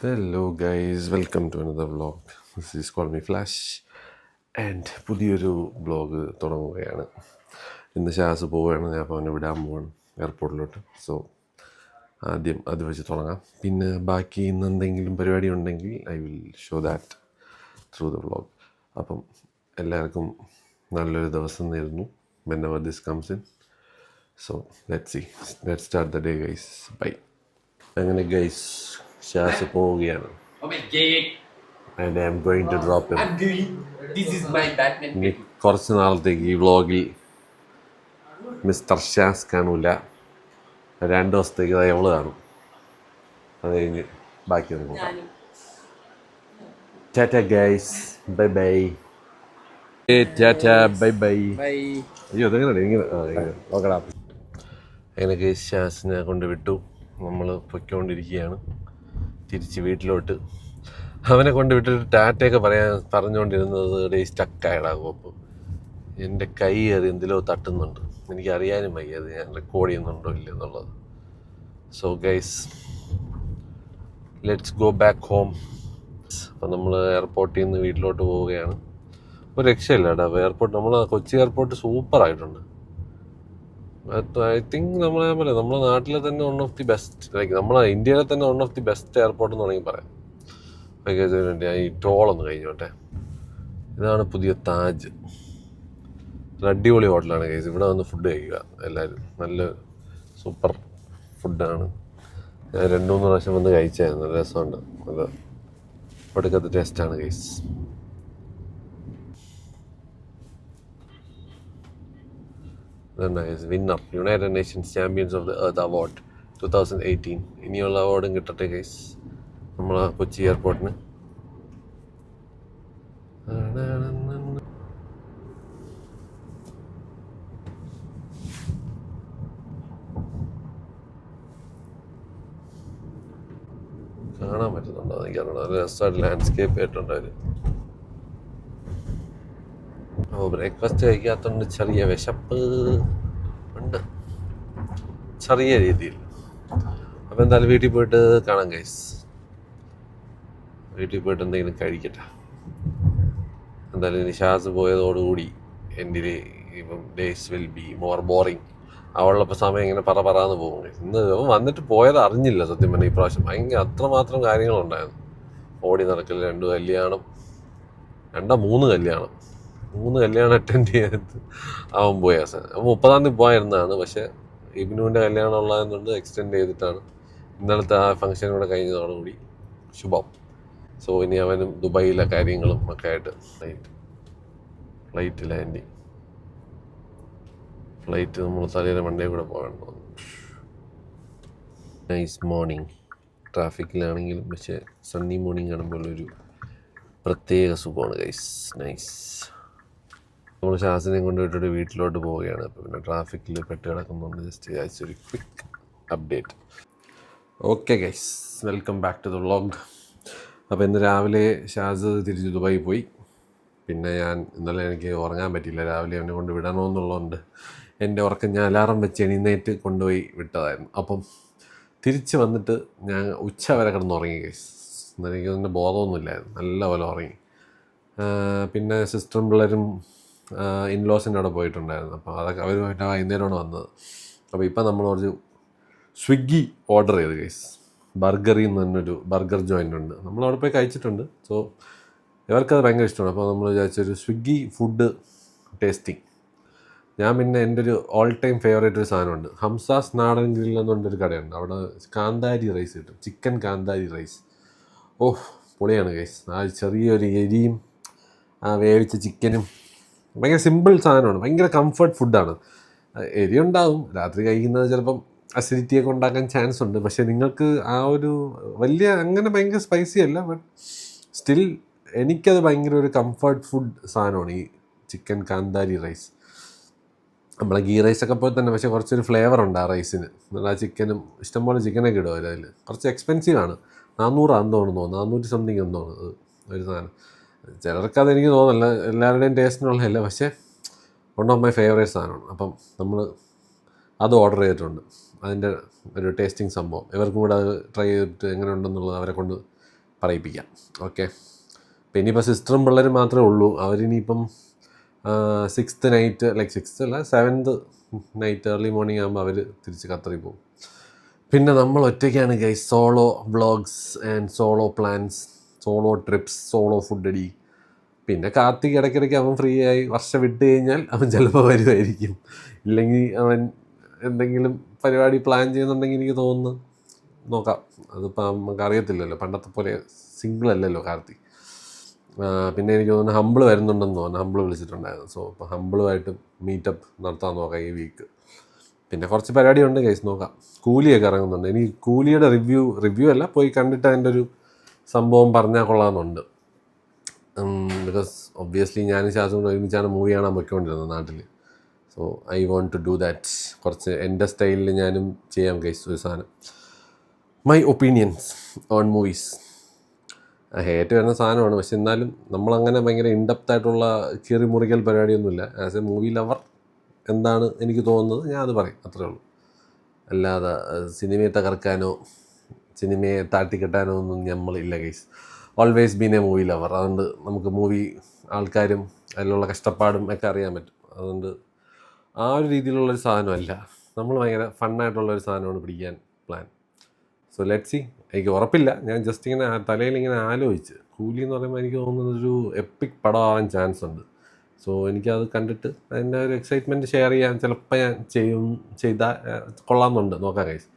Hello guys, welcome to another vlog. This is Call Me Flash and പുതിയൊരു vlog തുടങ്ങുകയാണ്. ഇന്ന് ഷാസ് പോവുകയാണ്, ഞാൻ അപ്പോൾ അവനെ വിടാൻ പോവാണ് എയർപോർട്ടിലോട്ട്. സോ ആദ്യം അത് വെച്ച് തുടങ്ങാം. പിന്നെ ബാക്കി ഇന്ന് എന്തെങ്കിലും പരിപാടി ഉണ്ടെങ്കിൽ I will show that through the vlog. അപ്പം എല്ലാവർക്കും നല്ലൊരു ദിവസം നേരുന്നു. whenever this comes in. So let's start the day guys. Bye. അങ്ങനെ ഗൈസ് ഷാസ് പോവുകയാണ്. Oh my god! And I am going to drop him. This is my Batman. ഇനി കുറച്ച് നാളത്തേക്ക് ഈ വ്ളോഗിൽ മിസ്റ്റർ ഷാസ് കാണൂല. 2 ദിവസത്തേക്ക് എവള് കാണും. അത് കഴിഞ്ഞ് ബാക്കി ഒന്ന് നോക്കാം. Tata guys, bye bye. Tata bye bye. അയ്യോ അതെങ്ങനെ ഇങ്ങനെ നോക്കടാ. അങ്ങനെ ഗൈസ് ഷാസിനെ കൊണ്ട് വിട്ടു. നമ്മൾ പൊയ്ക്കൊണ്ടിരിക്കുകയാണ് തിരിച്ച് വീട്ടിലോട്ട്. അവനെ കൊണ്ട് വിട്ടിട്ട് ടാറ്റയൊക്കെ പറഞ്ഞുകൊണ്ടിരുന്നത് സ്റ്റക്കായിടാകും. അപ്പോൾ എൻ്റെ കൈ അത് എന്തിലോ തട്ടുന്നുണ്ട്. എനിക്കറിയാനും വയ്യ അത് ഞാൻ റെക്കോർഡ് ചെയ്യുന്നുണ്ടോ ഇല്ല എന്നുള്ളത്. So guys let's go back home. അപ്പോൾ നമ്മൾ എയർപോർട്ടിൽ നിന്ന് വീട്ടിലോട്ട് പോവുകയാണ്. ഒരു രക്ഷയില്ല കേട്ടോ എയർപോർട്ട്. നമ്മൾ കൊച്ചി എയർപോർട്ട് സൂപ്പറായിട്ടുണ്ട്. ഐ തിങ്ക് നമ്മളെ നാട്ടിലെ തന്നെ one of the best, like നമ്മളെ ഇന്ത്യയിലെ തന്നെ one of the best airport എന്ന് വേണമെങ്കിൽ പറയാം. ഞാൻ ഈ ടോളൊന്ന് കഴിഞ്ഞോട്ടെ. ഇതാണ് പുതിയ താജ്. അടിപൊളി ഹോട്ടലാണ് കേസ്. ഇവിടെ വന്ന് ഫുഡ് കഴിക്കുക എല്ലാവരും. നല്ല സൂപ്പർ ഫുഡാണ്. ഞാൻ 2-3 പ്രാവശ്യം വന്ന് കഴിച്ചായിരുന്നു. നല്ല രസമുണ്ട്. നല്ല ഒടുക്കത്തെ ടേസ്റ്റാണ് case. Winner United Nations champions of the earth award 2018. ഇനിയുള്ള അവാർഡും കിട്ടട്ടെ ഗൈസ് നമ്മളെ കൊച്ചി എയർപോർട്ടിന്. കാണാൻ പറ്റുന്നുണ്ടോ എനിക്കറിയണം. നല്ല രസമായിട്ട് ലാൻഡ്സ്കേപ്പ് ആയിട്ടുണ്ട് അവർ. ബ്രേക്ക്ഫാസ്റ്റ് കഴിക്കാത്തതുകൊണ്ട് ചെറിയ വിശപ്പ് ഉണ്ട്, ചെറിയ രീതിയിൽ. അപ്പോൾ എന്തായാലും വീട്ടിൽ പോയിട്ട് കാണാം ഗൈസ്. വീട്ടിൽ പോയിട്ട് എന്തെങ്കിലും കഴിക്കട്ടെ. എന്തായാലും ഇനി ഷാസ് പോയതോടുകൂടി എൻ്റെ ഇപ്പം days will be more boring. അവളുള്ളപ്പോൾ സമയം ഇങ്ങനെ പറന്ന് പോകും. ഇന്ന് വന്നിട്ട് പോയത് അറിഞ്ഞില്ല സത്യം പറഞ്ഞാൽ. ഈ പ്രാവശ്യം ഭയങ്കര അത്രമാത്രം കാര്യങ്ങളുണ്ടായിരുന്നു. ഓടി നടക്കൽ, 2 കല്യാണം, 3 കല്യാണം അറ്റൻഡ് ചെയ്ത് അവൻ പോയ. അവൻ 30-ാം തീയതി പോയിരുന്നതാണ്. പക്ഷേ ഇബ്നുവിൻ്റെ കല്യാണം ഉള്ളതെന്നുണ്ട് എക്സ്റ്റെൻഡ് ചെയ്തിട്ടാണ്. ഇന്നലത്തെ ആ ഫംഗ്ഷൻ കൂടെ കഴിഞ്ഞതോടുകൂടി ശുഭം. സോ ഇനി അവനും ദുബായിലെ കാര്യങ്ങളും ഒക്കെ ആയിട്ട് ഫ്ലൈറ്റ് ലാൻഡിങ്. ഫ്ലൈറ്റ് നമ്മൾ തലേനെ മണ്ടേ കൂടെ പോകണം. Nice morning. ട്രാഫിക്കിലാണെങ്കിലും പക്ഷേ സണ്ണി മോർണിംഗ് കാണുമ്പോൾ ഒരു പ്രത്യേക സുഖമാണ് ഗൈസ്. നൈസ്. നമ്മൾ ഷാസിനെ കൊണ്ടുപോയിട്ടൊരു വീട്ടിലോട്ട് പോവുകയാണ്. അപ്പോൾ പിന്നെ ട്രാഫിക്കിൽ പെട്ട് കിടക്കുന്നുണ്ട്. ജസ്റ്റ് ഒരു quick update. Okay guys, welcome back to the vlog. അപ്പോൾ ഇന്ന് രാവിലെ ഷാസ് തിരിച്ച് ദുബായി പോയി. പിന്നെ ഇന്നലെ എനിക്ക് ഉറങ്ങാൻ പറ്റിയില്ല. രാവിലെ അവനെ കൊണ്ട് വിടണമെന്നുള്ളതുകൊണ്ട് എൻ്റെ ഉറക്കം ഞാൻ അലാറം വെച്ച് എഴുന്നേറ്റ് കൊണ്ടുപോയി വിട്ടതായിരുന്നു. അപ്പം തിരിച്ച് വന്നിട്ട് ഞാൻ ഉച്ച വരെ കിടന്നുറങ്ങി ഗൈസ്. എനിക്ക് തന്നെ ബോധമൊന്നുമില്ലായിരുന്നു, നല്ല പോലെ ഉറങ്ങി. പിന്നെ സിസ്റ്ററും പിള്ളേരും ഇൻലോസിൻ്റെ അവിടെ പോയിട്ടുണ്ടായിരുന്നു. അപ്പോൾ അതൊക്കെ അവരുമായിട്ട് വൈകുന്നേരമാണ് വന്നത്. അപ്പോൾ ഇപ്പം നമ്മൾ കുറച്ച് സ്വിഗ്ഗി ഓർഡർ ചെയ്ത് ഗൈസ്. ബർഗറിൽ നിന്ന് തന്നെയൊരു ബർഗർ ജോയിൻ്റ് ഉണ്ട്. നമ്മളവിടെ പോയി കഴിച്ചിട്ടുണ്ട്. സോ ഇവർക്കത് ഭയങ്കര ഇഷ്ടമാണ്. അപ്പോൾ നമ്മൾ വിചാരിച്ചൊരു സ്വിഗ്ഗി ഫുഡ് ടേസ്റ്റിംഗ്. ഞാൻ പിന്നെ എൻ്റെ ഒരു ഓൾ ടൈം ഫേവറേറ്റ് ഒരു സാധനമുണ്ട്. ഹംസാസ് നാടൻ ഗ്രിൽ എന്നുകൊണ്ടൊരു കടയുണ്ട്. അവിടെ കാന്താരി റൈസ് കിട്ടും, ചിക്കൻ കാന്താരി റൈസ്. ഓഹ് പൊളിയാണ് ഗൈസ്. ആ ചെറിയൊരു എരിയും ആ വേവിച്ച ചിക്കനും. ഭയങ്കര സിമ്പിൾ സാധനമാണ്, ഭയങ്കര കംഫർട്ട് ഫുഡാണ്. എരി ഉണ്ടാകും, രാത്രി കഴിക്കുന്നത് ചിലപ്പം അസിഡിറ്റിയൊക്കെ ഉണ്ടാക്കാൻ ചാൻസ് ഉണ്ട്. പക്ഷേ നിങ്ങൾക്ക് ആ ഒരു വലിയ അങ്ങനെ ഭയങ്കര സ്പൈസി അല്ല, ബട്ട് സ്റ്റിൽ എനിക്കത് ഭയങ്കര ഒരു കംഫർട്ട് ഫുഡ് സാധനമാണ് ഈ ചിക്കൻ കാന്താരി റൈസ്. നമ്മളെ ഗീ റൈസൊക്കെ പോലെ തന്നെ, പക്ഷേ കുറച്ചൊരു ഫ്ലേവർ ഉണ്ട് ആ റൈസിന്. ആ ചിക്കനും ഇഷ്ടംപോലെ ചിക്കനൊക്കെ ഇടും അതിൽ. കുറച്ച് എക്സ്പെൻസീവ് ആണ്. 400 തോന്നുന്നു, 400 സംതിങ് തോന്നുന്നത് ഒരു സാധനം. ചിലർക്കത് എനിക്ക് തോന്നുന്നില്ല, എല്ലാവരുടെയും ടേസ്റ്റിനുള്ളതല്ല. പക്ഷേ വൺ ഓഫ് മൈ ഫേവറേറ്റ് സാധനമാണ്. അപ്പം നമ്മൾ അത് ഓർഡർ ചെയ്തിട്ടുണ്ട്. അതിൻ്റെ ഒരു ടേസ്റ്റിംഗ് സംഭവം. ഇവർക്കും കൂടെ അത് ട്രൈ ചെയ്തിട്ട് എങ്ങനെ ഉണ്ടെന്നുള്ളത് അവരെ കൊണ്ട് പറയിപ്പിക്കാം. ഓക്കെ, അപ്പം ഇനിയിപ്പോൾ സിസ്റ്ററും പിള്ളേരും മാത്രമേ ഉള്ളൂ. അവരിനിയിപ്പം 6th നൈറ്റ്, ലൈക്ക് 6th അല്ല 7th നൈറ്റ് ഏർലി മോർണിംഗ് ആകുമ്പോൾ അവർ തിരിച്ച് ഖത്തറിൽ പോകും. പിന്നെ നമ്മൾ ഒറ്റയ്ക്കാണ് guys. Solo vlogs and solo plans, solo trips, solo food അടി. പിന്നെ കാർത്തിക് ഇടയ്ക്കിടയ്ക്ക് അവൻ ഫ്രീ ആയി വർഷം വിട്ട് കഴിഞ്ഞാൽ അവൻ ചിലപ്പോൾ വരുമായിരിക്കും. ഇല്ലെങ്കിൽ അവൻ എന്തെങ്കിലും പരിപാടി പ്ലാൻ ചെയ്യുന്നുണ്ടെങ്കിൽ എനിക്ക് തോന്നുന്നു നോക്കാം. അതിപ്പോൾ നമുക്ക് അറിയത്തില്ലല്ലോ, പണ്ടത്തെ പോലെ സിംഗിൾ അല്ലല്ലോ കാർത്തിക്. പിന്നെ എനിക്ക് തോന്നുന്നു ഹമ്പിൾ വരുന്നുണ്ടെന്ന് തോന്നുന്നു. ഹമ്പിൾ വിളിച്ചിട്ടുണ്ടായിരുന്നു. സോ ഇപ്പോൾ ഹമ്പിളുമായിട്ട് മീറ്റപ്പ് നടത്താൻ നോക്കാം ഈ വീക്ക്. പിന്നെ കുറച്ച് പരിപാടിയുണ്ട് ഗൈസ്, നോക്കാം. കൂലിയൊക്കെ ഇറങ്ങുന്നുണ്ട്. എനിക്ക് കൂലിയുടെ റിവ്യൂ അല്ല, പോയി കണ്ടിട്ട് അതിൻ്റെ ഒരു സംഭവം പറഞ്ഞാൽ കൊള്ളാമെന്നുണ്ട്. ബിക്കോസ് ഒബ്വിയസ്ലി ഞാനും ശാസ്ത്രം കൊണ്ട് ഒരുമിച്ചാണ് മൂവി കാണാൻ പൊയ്ക്കൊണ്ടിരുന്നത് നാട്ടിൽ. So I want to do that. കുറച്ച് എൻ്റെ സ്റ്റൈലിൽ ഞാനും ചെയ്യാം ഗൈസ് ഒരു സാധനം. My opinions on movies. Hate വരുന്ന സാധനമാണ്, പക്ഷെ എന്നാലും നമ്മളങ്ങനെ ഭയങ്കര ഇൻഡെപ്തായിട്ടുള്ള കീറി മുറിക്കൽ പരിപാടിയൊന്നുമില്ല. ആസ് എ മൂവി ലവർ എന്താണ് എനിക്ക് തോന്നുന്നത് ഞാൻ അത് പറയും, അത്രേ ഉള്ളൂ. അല്ലാതെ സിനിമയെ തകർക്കാനോ സിനിമയെ താട്ടിക്കെട്ടാനോ ഒന്നും നമ്മളില്ല guys. Always been a movie lover. അതുകൊണ്ട് നമുക്ക് മൂവി ആൾക്കാരും അതിലുള്ള കഷ്ടപ്പാടും ഒക്കെ അറിയാൻ പറ്റും. അതുകൊണ്ട് ആ ഒരു രീതിയിലുള്ളൊരു സാധനമല്ല, നമ്മൾ ഭയങ്കര ഫണ്ണായിട്ടുള്ളൊരു സാധനമാണ് പിടിക്കാൻ പ്ലാൻ. So let see. എനിക്ക് ഉറപ്പില്ല, ഞാൻ ജസ്റ്റ് ഇങ്ങനെ തലയിൽ ഇങ്ങനെ ആലോചിച്ച്. കൂലി എന്ന് പറയുമ്പോൾ എനിക്ക് തോന്നുന്നതൊരു എപ്പിക് പടമാവാൻ ചാൻസ് ഉണ്ട്. സോ എനിക്കത് കണ്ടിട്ട് അതിൻ്റെ ഒരു എക്സൈറ്റ്മെൻറ്റ് ഷെയർ ചെയ്യാൻ ചിലപ്പോൾ ഞാൻ ചെയ്താൽ കൊള്ളാമെന്നുണ്ട്. നോക്കാം ഗൈസ്,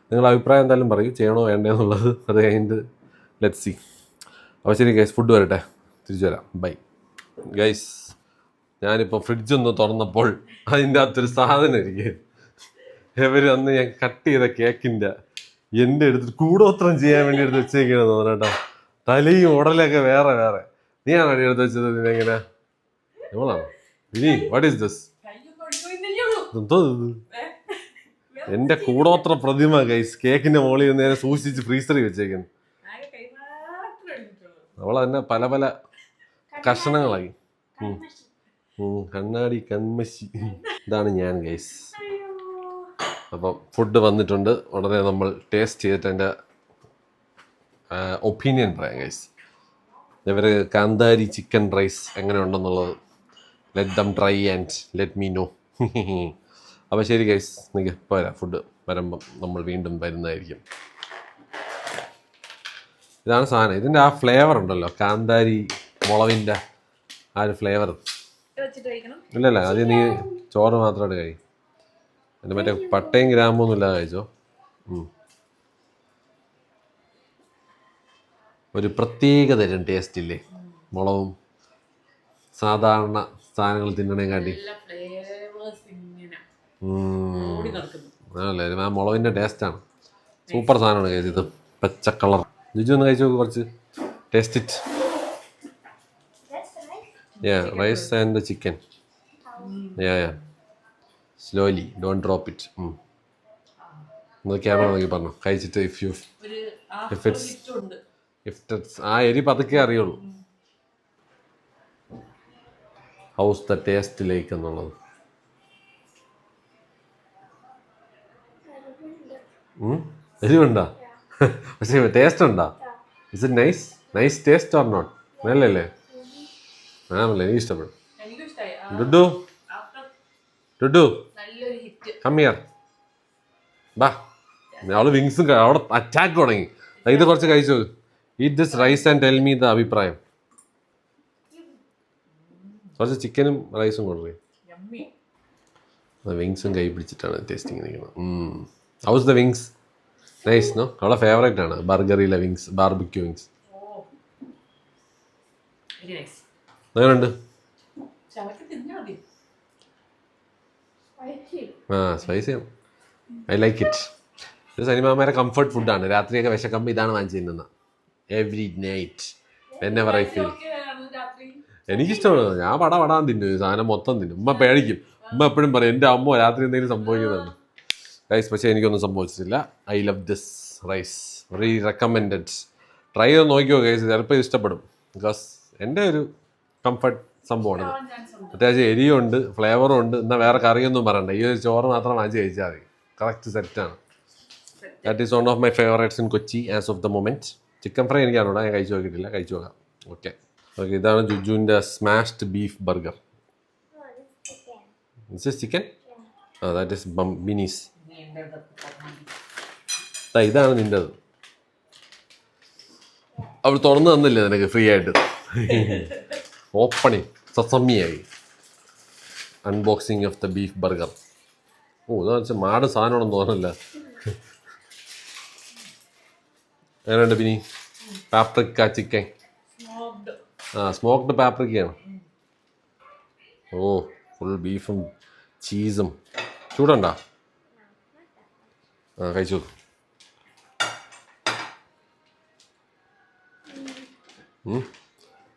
നിങ്ങളുടെ അഭിപ്രായം എന്തായാലും പറയൂ, ചെയ്യണോ വേണ്ടതെന്നുള്ളത്. അത് കഴിഞ്ഞിട്ട് ലെറ്റ് സി. അപ്പോൾ ശരി ഗൈസ്, ഫുഡ് വരട്ടെ, തിരിച്ചു വരാം. Bye guys. ഞാനിപ്പോൾ ഫ്രിഡ്ജൊന്ന് തുറന്നപ്പോൾ അതിൻ്റെ അകത്തൊരു സാധനം ഇരിക്കും. ഇവർ അന്ന് ഞാൻ കട്ട് ചെയ്ത കേക്കിൻ്റെ എൻ്റെ എടുത്തിട്ട് കൂടോത്രം ചെയ്യാൻ വേണ്ടി എടുത്ത് വെച്ചേക്കണെന്ന് തോന്നുന്നു കേട്ടോ. തലയും ഉടലൊക്കെ വേറെ വേറെ. നീയാണോ അടി എടുത്ത് വെച്ചത്? ഇതിനെങ്ങനെ നമ്മളാണോ? ഇനി വാട്ട് ഈസ് ദിസ്? എന്തോ എൻ്റെ കൂടോത്ര പ്രതിമ ഗൈസ്, കേക്കിൻ്റെ മുകളിൽ നേരെ സൂക്ഷിച്ച് ഫ്രീസറിൽ വെച്ചേക്കുന്നു. അവളെന്നെ പല പല കഷണങ്ങളായി. കണ്ണാടി കൺമശി. ഇതാണ് ഞാൻ ഗൈസ്. അപ്പം ഫുഡ് വന്നിട്ടുണ്ട്. ഉടനെ നമ്മൾ ടേസ്റ്റ് ചെയ്തിട്ട് എൻ്റെ ഒപ്പീനിയൻ പറയാം ഗൈസ്. ഇവർ കാന്താരി ചിക്കൻ റൈസ് എങ്ങനെ ഉണ്ടെന്നുള്ളത് let them try and let me know. അപ്പോൾ ശരി ഗൈസ്, നിങ്ങൾക്ക് പോരാ, ഫുഡ് വരുമ്പം നമ്മൾ വീണ്ടും വരുന്നതായിരിക്കും. ഇതാണ് സാധനം. ഇതിൻ്റെ ആ ഫ്ലേവർ ഉണ്ടല്ലോ, കാന്താരി മുളവിൻ്റെ ആ ഒരു ഫ്ലേവർ. ഇല്ലല്ല, അത് നീ ചോറ് മാത്രമായിട്ട് കഴി. അതിൻ്റെ മറ്റേ പട്ടയും ഗ്രാമ്പൊന്നും ഇല്ലാതെ കഴിച്ചോ. ഒരു പ്രത്യേക തരം ടേസ്റ്റ് ഇല്ലേ മുളകും സാധാരണ സാധനങ്ങൾ തിന്നണേക്കാട്ടി. ആണല്ലേ, ആ മുളകിൻ്റെ ടേസ്റ്റാണ്. സൂപ്പർ സാധനമാണ് കഴിച്ചത്. ഇത് പച്ച കളർ. ജിജു ഒന്ന് കഴിച്ചു നോക്ക് കുറച്ച്. Taste it. Rice and the chicken. Slowly, don't drop it. Camera നോക്കി പറഞ്ഞു കഴിച്ചിട്ട് ഇഫ് ഇറ്റ്സ് ആ എരി പതുക്കെ അറിയുള്ളൂ. ഹൗസ് ദ ടേസ്റ്റ് ലൈക്ക് എന്നുള്ളത്. എരിവുണ്ടോ? പക്ഷേ ടേസ്റ്റ് ഉണ്ടോ? Is it nice taste or not? നല്ലല്ലേ? ആണല്ലേ, എനിക്ക് ഇഷ്ടപ്പെടും. Dudu come here. ബാ, അവള് വിങ്സും അവിടെ അറ്റാക്ക് തുടങ്ങി. ഇത് കുറച്ച് കഴിച്ചു. Eat this rice and tell me the അഭിപ്രായം. കുറച്ച് ചിക്കനും റൈസും കൊണ്ടുപോയി. വിങ്സും കൈ പിടിച്ചിട്ടാണ് ടേസ്റ്റിങ് നിൽക്കുന്നത്. How's the wings? Nice no? അവളെ ഫേവറേറ്റ് ആണ് ബർഗറിലെ വിങ്സ്, ബാർബിക്യൂ വിങ്സ്. അങ്ങനെയുണ്ട്? സ്പൈസിയാണ്. I like it. ഇത് സനിമാമാരെ കംഫർട്ട് ഫുഡാണ്. രാത്രിയൊക്കെ വിശക്കുമ്പോൾ ഇതാണ് വാങ്ങിച്ചു തിന്നുന്നത്. Every night whenever I feel. എനിക്കിഷ്ടമാണ്. ഞാൻ പടാൻ തിന്നും, ഈ സാധനം മൊത്തം തിന്നും. ഉമ്മ പേടിക്കും. ഉമ്മ എപ്പോഴും പറയും എൻ്റെ അമ്മ രാത്രി എന്തെങ്കിലും സംഭവിക്കുന്നതാണ് റൈസ്. പക്ഷേ എനിക്കൊന്നും സംഭവിച്ചിട്ടില്ല. I love this rice, very recommended. Try ചെയ്ത് നോക്കിയോ ഗൈസ്, ചിലപ്പോൾ ഇഷ്ടപ്പെടും. ബിക്കോസ് എൻ്റെ ഒരു കംഫർട്ട് സംഭവമാണ്. അത്യാവശ്യം എരിയുണ്ട്, ഫ്ലേവറും ഉണ്ട്. എന്നാൽ വേറെ കറിയൊന്നും പറയണ്ട, ഈ ഒരു ചോറ് മാത്രം വാങ്ങിച്ച് കഴിച്ചാൽ മതി. കറക്റ്റ് സെറ്റാണ്. That is one of my favourites in Kochi as of the moment. Chicken fry എനിക്കാണോടാ, ഞാൻ കഴിച്ചു നോക്കിയിട്ടില്ല, കഴിച്ചു നോക്കാം. ഓക്കെ ഓക്കെ, ഇതാണ് ജുജുവിൻ്റെ smashed beef burger. Chicken that is Bini's. ഇതാണ് നിൻ്റെത്. അവൾ തുറന്നു തന്നില്ലേ നിനക്ക് ഫ്രീ ആയിട്ട്? ഓപ്പണിങ് സസമ്മിയായി. Unboxing of the beef burger. ഇതാ വെച്ചാൽ മാട് സാധനമാണെന്ന് തോന്നില്ല. എങ്ങനെയുണ്ട് ബിനി? Paprika chicken. സ്മോക്ക്ഡ് പാപ്രിക്കയാണ്. ഫുൾ ബീഫും ചീസും. ചൂടുണ്ടോ? കഴിച്ചു.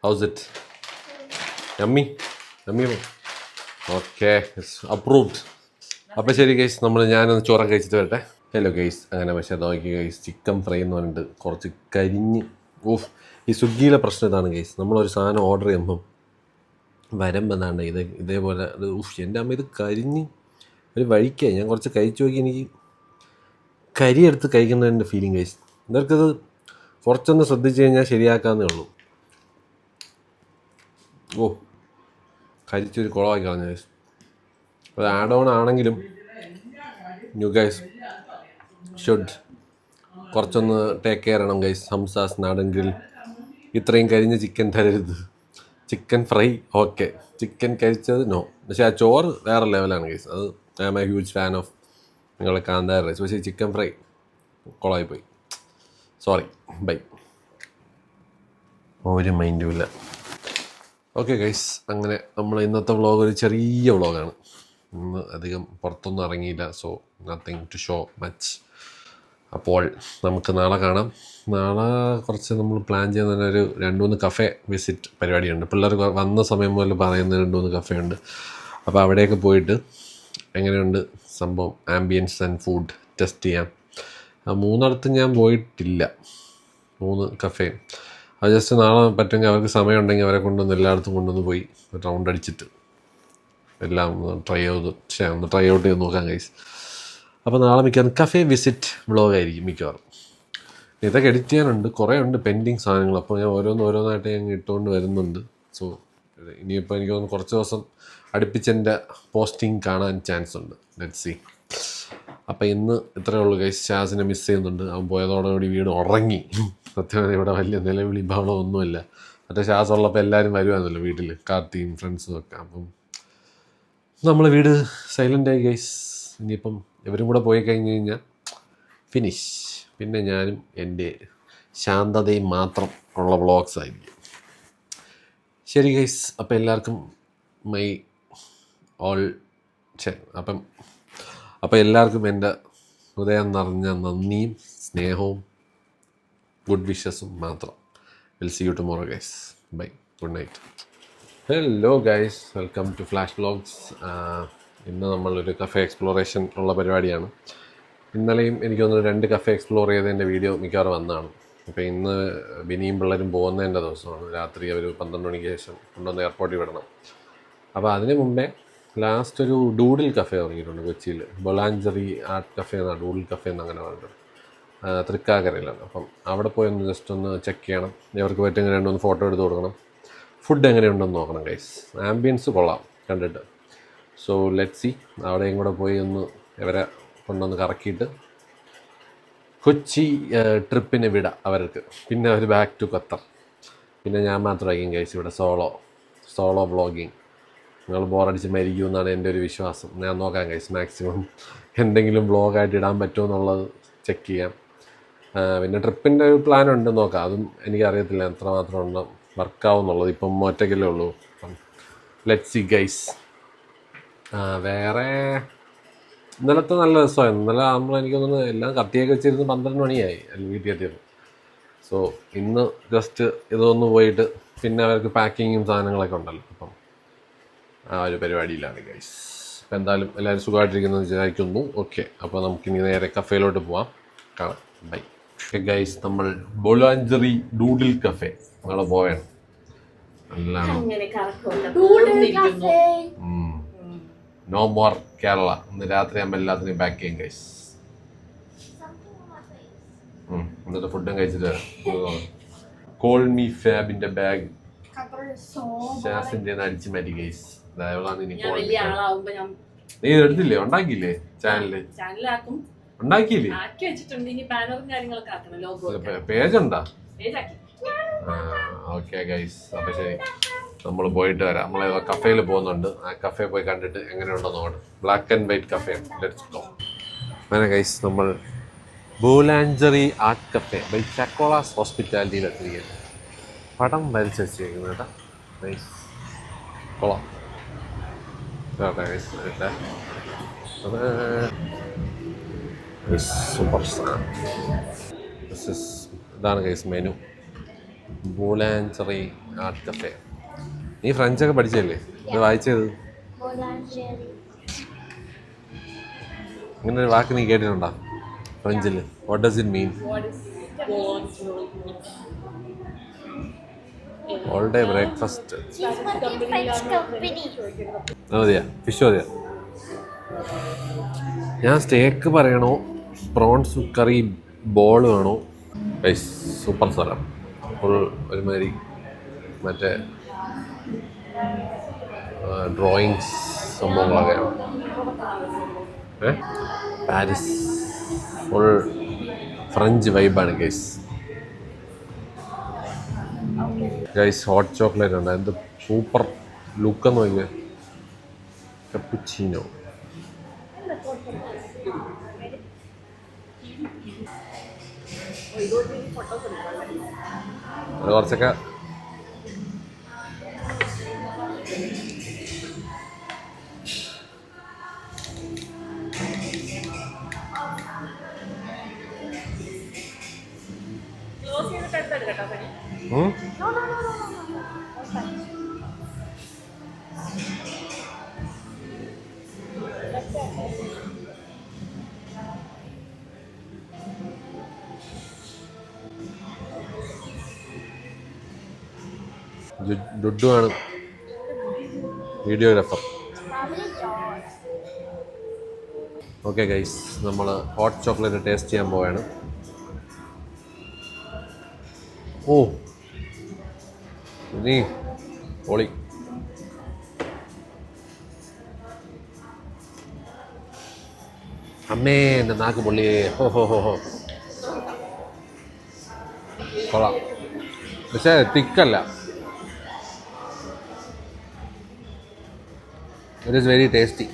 How's it? Yummy? Okay, approved. അപ്പോൾ ശരി ഗൈസ്, ഞാനൊന്ന് ചോറൊക്കെ കഴിച്ചിട്ട് വരട്ടെ. ഹലോ ഗൈസ്, അങ്ങനെ പക്ഷേ നോക്കി ഗൈസ്, ചിക്കൻ ഫ്രൈ എന്ന് പറഞ്ഞിട്ട് കുറച്ച് കരിഞ്ഞ്. ഈ സ്വിഗ്ഗിയിലെ പ്രശ്നം ഇതാണ് ഗൈസ്, നമ്മളൊരു സാധനം ഓർഡർ ചെയ്യുമ്പം വരുമ്പോൾ എന്താണ്ട് ഇതേപോലെ എൻ്റെ അമ്മ ഇത് കരിഞ്ഞ് ഒരു വഴിക്കായി. ഞാൻ കുറച്ച് കഴിച്ചു നോക്കി, എനിക്ക് കരിയെടുത്ത് കഴിക്കുന്നതിൻ്റെ ഫീലിംഗ് ഗൈസ്. ഇവർക്കിത് കുറച്ചൊന്ന് ശ്രദ്ധിച്ച് കഴിഞ്ഞാൽ ശരിയാക്കാന്നേ ഉള്ളൂ. കരിച്ചൊരു കുളമായി കളഞ്ഞ ഗൈസ്. അത് ആഡ് ഓൺ ആണെങ്കിലും യു ഗൈസ് ഷുഡ് കുറച്ചൊന്ന് ടേക്ക് കെയർ ചെയ്യണം ഗൈസ്. ഹംസാസ് നാടൻ ഗ്രിൽ ഇത്രയും കരിഞ്ഞ ചിക്കൻ തരരുത്. ചിക്കൻ ഫ്രൈ ഓക്കെ, ചിക്കൻ കരിച്ചത് നോ. പക്ഷേ ആ ചോറ് വേറെ ലെവലാണ് ഗൈസ്. അത് I am a huge fan of നിങ്ങളെ കാന്താര റൈസ്. പക്ഷേ ചിക്കൻ ഫ്രൈ കുളമായിപ്പോയി. Sorry, bye. ഒരു മൈൻഡും ഇല്ല. ഓക്കെ ഗൈസ്, അങ്ങനെ നമ്മൾ ഇന്നത്തെ വ്ളോഗ് ഒരു ചെറിയ വ്ളോഗാണ്. ഇന്ന് അധികം പുറത്തൊന്നും ഇറങ്ങിയില്ല. So nothing to show much. അപ്പോൾ നമുക്ക് നാളെ കാണാം. നാളെ കുറച്ച് നമ്മൾ പ്ലാൻ ചെയ്യുന്ന ഒരു 2-3 കഫേ വിസിറ്റ് പരിപാടിയുണ്ട്. പിള്ളേർ വന്ന സമയം മുതൽ പറയുന്ന 2-3 കഫേ ഉണ്ട്. അപ്പോൾ അവിടെയൊക്കെ പോയിട്ട് എങ്ങനെയുണ്ട് സംഭവം, ആംബിയൻസ് ആൻഡ് ഫുഡ് ടെസ്റ്റ് ചെയ്യാം. 3 ഞാൻ പോയിട്ടില്ല, 3 കഫേ. അത് ജസ്റ്റ് നാളെ പറ്റുമെങ്കിൽ അവർക്ക് സമയമുണ്ടെങ്കിൽ അവരെ കൊണ്ടുവന്ന് എല്ലായിടത്തും കൊണ്ടുവന്ന് പോയി റൗണ്ട് അടിച്ചിട്ട് എല്ലാം ഒന്ന് ട്രൈ ഔട്ട് ചെയ്ത് നോക്കാം ഗൈസ്. അപ്പോൾ നാളെ മിക്കവാറും കഫേ വിസിറ്റ് വ്ളോഗായിരിക്കും മിക്കവാറും. ഇതൊക്കെ എഡിറ്റ് ചെയ്യാനുണ്ട്, കുറേ ഉണ്ട് പെൻഡിങ് സാധനങ്ങൾ. അപ്പോൾ ഞാൻ ഓരോന്നായിട്ട് ഞാൻ ഇട്ടുകൊണ്ട് വരുന്നുണ്ട്. സോ ഇനിയിപ്പോൾ എനിക്ക് തോന്നുന്നു കുറച്ച് ദിവസം അടുപ്പിച്ചെൻ്റെ പോസ്റ്റിംഗ് കാണാൻ ചാൻസ് ഉണ്ട്. Let's see. അപ്പോൾ ഇന്ന് ഇത്രയേ ഉള്ളൂ ഗൈസ്. ഷാസിനെ മിസ് ചെയ്യുന്നുണ്ട്. അവൻ പോയതോടുകൂടി വീട് ഉറങ്ങി. സത്യം ഇവിടെ വലിയ നിലവിളി ബഹളം ഒന്നുമില്ല. മറ്റേ ഷാസ് ഉള്ളപ്പോൾ എല്ലാവരും വരുവാന്നല്ലോ വീട്ടിൽ, കാർത്തിയും ഫ്രണ്ട്സും ഒക്കെ. അപ്പം നമ്മളെ വീട് സൈലൻ്റായി ഗൈസ്. ഇനിയിപ്പം ഇവരും കൂടെ പോയി കഴിഞ്ഞ് കഴിഞ്ഞാൽ ഫിനിഷ്. പിന്നെ ഞാനും എൻ്റെ ശാന്തതയും മാത്രം ഉള്ള വ്ളോഗ്സ് ആയിരിക്കും. ശരി ഗൈസ്, അപ്പം എല്ലാവർക്കും മൈ ഓൾ അപ്പം എല്ലാവർക്കും എൻ്റെ ഹൃദയം നിറഞ്ഞ നന്ദിയും സ്നേഹവും ഗുഡ് വിഷസും മാത്രം. Will see you tomorrow guys. Bye, good night. Hello guys, welcome to Flash Vlogs. ഇന്ന് നമ്മളൊരു കഫേ എക്സ്പ്ലോറേഷൻ ഉള്ള പരിപാടിയാണ്. ഇന്നലെയും എനിക്ക് തോന്നുന്നു 2 കഫേ എക്സ്പ്ലോർ ചെയ്തതിൻ്റെ വീഡിയോ മിക്കവാറും വന്നതാണ്. അപ്പോൾ ഇന്ന് ബിനിയും പിള്ളേരും പോകുന്നതിൻ്റെ ദിവസമാണ്. രാത്രി അവർ 12 മണിക്ക് ശേഷം കൊണ്ടുവന്ന് എയർപോർട്ടിൽ വിടണം. അപ്പോൾ അതിന് മുമ്പേ ലാസ്റ്റ് ഒരു ഡൂഡിൽ കഫേ തുടങ്ങിയിട്ടുണ്ട് കൊച്ചിയിൽ. ബൊളാഞ്ചറി ആർട്ട് കഫേ എന്നാണ്, ഡൂഡിൽ കഫേ എന്ന് അങ്ങനെ പറഞ്ഞിട്ടുണ്ട്. തൃക്കാക്കരയിലാണ്. അപ്പം അവിടെ പോയി ഒന്ന് ജസ്റ്റ് ഒന്ന് ചെക്ക് ചെയ്യണം. ഇവർക്ക് പറ്റുമെങ്കിൽ 2-3 ഫോട്ടോ എടുത്ത് കൊടുക്കണം. ഫുഡ് എങ്ങനെയുണ്ടെന്ന് നോക്കണം ഗൈസ്. ആംബിയൻസ് കൊള്ളാം കണ്ടിട്ട്. So let see. അവിടെയും കൂടെ പോയി ഒന്ന് ഇവരെ കൊണ്ടൊന്ന് കറക്കിയിട്ട് കൊച്ചി ട്രിപ്പിന് വിടാം അവർക്ക്. പിന്നെ അവർ ബാക്ക് ടു ഖത്തർ. പിന്നെ ഞാൻ മാത്രമായിരിക്കും ഗൈസ് ഇവിടെ സോളോ വ്ളോഗിങ്. നിങ്ങൾ ബോറടിച്ച് മരിക്കുമെന്നാണ് എൻ്റെ ഒരു വിശ്വാസം. ഞാൻ നോക്കാം ഗൈസ്, മാക്സിമം എന്തെങ്കിലും വ്ളോഗായിട്ട് ഇടാൻ പറ്റുമോ എന്നുള്ളത് ചെക്ക് ചെയ്യാം. പിന്നെ ട്രിപ്പിൻ്റെ ഒരു പ്ലാനുണ്ട്, നോക്കാം. അതും എനിക്കറിയത്തില്ല എത്രമാത്രം ഉണ്ട് വർക്കാവും എന്നുള്ളത്. ഇപ്പം ഒറ്റയ്ക്കല്ലേ ഉള്ളൂ. അപ്പം ലെറ്റ് സി ഗൈസ്. വേറെ ഇന്നലത്തെ നല്ല രസമായിരുന്നു. ഇന്നലെ എനിക്ക് തോന്നുന്നു എല്ലാം കത്തിയൊക്കെ വെച്ചിരുന്ന് 12 മണിയായി വീട്ടിൽ എത്തിയത്. സോ ഇന്ന് ജസ്റ്റ് ഇതൊന്ന് പോയിട്ട് പിന്നെ അവർക്ക് പാക്കിങ്ങും സാധനങ്ങളൊക്കെ ഉണ്ടല്ലോ. അപ്പം ആ ഒരു പരിപാടിയിലാണ് ഗൈസ്. അപ്പോൾ എന്തായാലും എല്ലാവരും സുഖമായിട്ടിരിക്കുന്നത് വിചാരിക്കുന്നു. ഓക്കെ, അപ്പോൾ നമുക്കിനി നേരെ കഫേയിലോട്ട് പോവാം. കാണാം. ബൈ. ഓക്കെ ഗൈസ്, നമ്മൾ ബൊളാഞ്ചറി ഡൂഡിൽ കഫേ നമ്മളെ പോയാണ്. No more Kerala. ഇന്ന് രാത്രി ആകുമ്പോൾ എല്ലാത്തിനെയും ബാക്ക് ചെയ്യും ഗൈസ്. എന്നിട്ട് ഫുഡും കഴിച്ചിട്ട് കോൾ മീ ഫാബിന്റെ ബാഗ് ഷാസിന്റെ അടിച്ചു മാറ്റി ഗൈസ്. നീ ഇത് എടുത്തില്ലേ, ഉണ്ടാക്കിയില്ലേ ചാനലില്? ഉണ്ടാക്കിയില്ലേ? പേജ് ഉണ്ടാ? ഓക്കെ ഗൈസ്, അപ്പൊ ശരി, നമ്മൾ പോയിട്ട് വരാം. നമ്മളെ കഫേയിൽ പോകുന്നുണ്ട്. ആ കഫേ പോയി കണ്ടിട്ട് എങ്ങനെയുണ്ടോ നോക്കണം. Black and white cafe. Let's go. അങ്ങനെ ഗൈസ്, നമ്മൾ ബൂലാഞ്ചറി ആർട്ട് കഫേ ബൈ ചക്കോളാസ് ഹോസ്പിറ്റാലിറ്റിയിൽ എത്തിയിരിക്കുകയാണ്. പടം വരച്ച് വെച്ചേക്കുന്നത് കേട്ടോ. നൈസ്, കൊള്ളാം ഗൈസ്. സൂപ്പർ സാധനം. ഇതാണ് guys menu. Boulangerie art cafe. നീ ഫ്രഞ്ചൊക്കെ പഠിച്ചല്ലേ, ഇത് വായിച്ചത്? ഇങ്ങനെ ഒരു വാക്ക് നീ കേട്ടിട്ടുണ്ടോ ഫ്രഞ്ചിൽ? What does it mean? All day breakfast. മതിയാ, ഫിഷ് മതിയാ? ഞാൻ സ്റ്റേക്ക് പറയണോ പ്രോൺസ് കറി ബോൾ വേണോ? സൂപ്പർ സ്ഥലം. ഫുൾ ഒരുമാതിരി മറ്റേ ഡ്രോയിങ്സ് സംഭവങ്ങളൊക്കെ. പാരീസ് ഫുൾ ഫ്രഞ്ച് വൈബാണ് ഗൈസ്. ഗൈസ് ഹോട്ട് ചോക്ലേറ്റ് ഉണ്ട്. എന്ത് സൂപ്പർ ലുക്കെന്ന് നോക്കിയാൽ. കപ്പുച്ചിനോ. അത് കുറച്ചൊക്കെ ഡുഡു ആണ് വീഡിയോഗ്രാഫർ. ഓക്കെ ഗൈസ്, നമ്മൾ ഹോട്ട് ചോക്ലേറ്റ് ടേസ്റ്റ് ചെയ്യാൻ പോവുകയാണ്. ഓ നീ പൊളി. അമ്മേ, എൻ്റെ നാക്ക് പൊള്ളിയേ. ഹോ ഹോ ഹോ ഹോ, കൊള്ളാം. പക്ഷേ തിക്കല്ല. It is very tasty.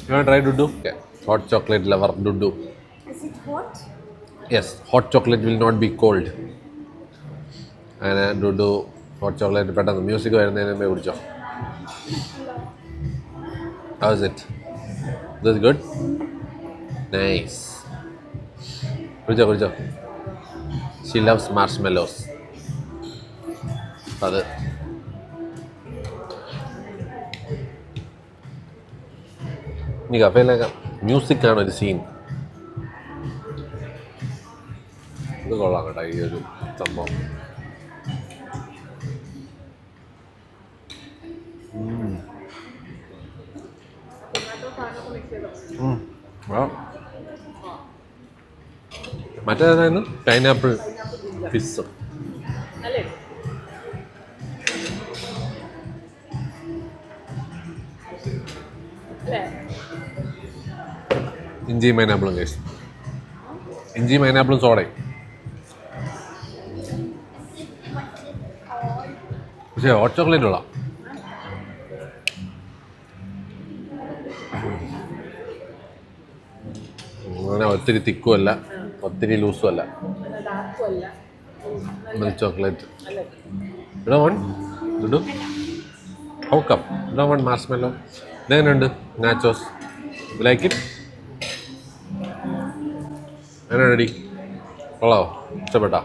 You want to try Dudu? Okay. Hot chocolate lover Dudu. Is it hot? Yes, hot chocolate will not be cold. And Dudu hot chocolate പെട്ടെന്ന് മ്യൂസിക് വരുന്നതിന് മുമ്പേ കുടിച്ചോ. How is it? This is good? Nice. കുടിച്ചോ. She loves marshmallows. അത് ഈ കഫേയിലൊക്കെ മ്യൂസിക്കാണ് ഒരു scene. ഇത് കൊള്ളാം കേട്ടോ ഈ ഒരു സംഭവം. മറ്റേതായിരുന്നു പൈനാപ്പിൾ ഫിസ്. ഇഞ്ചി പൈനാപ്പിളും കഴിച്ചു. ഇഞ്ചി പൈനാപ്പിളും സോഡയും. പക്ഷേ ഹോട്ട് ചോക്ലേറ്റ് ഉള്ള അങ്ങനെ ഒത്തിരി തിക്കും അല്ല, ഒത്തിരി ലൂസും അല്ല. Milk chocolate. ഇടൂ ഹൗ കം ഇടോ വൺ മാർഷ്മെല്ലോ. ഇതെങ്ങനെയുണ്ട് നാച്ചോസ്? Like it? അങ്ങനെ റെഡി? കൊള്ളാവോ? ഇഷ്ടപ്പെട്ടോ?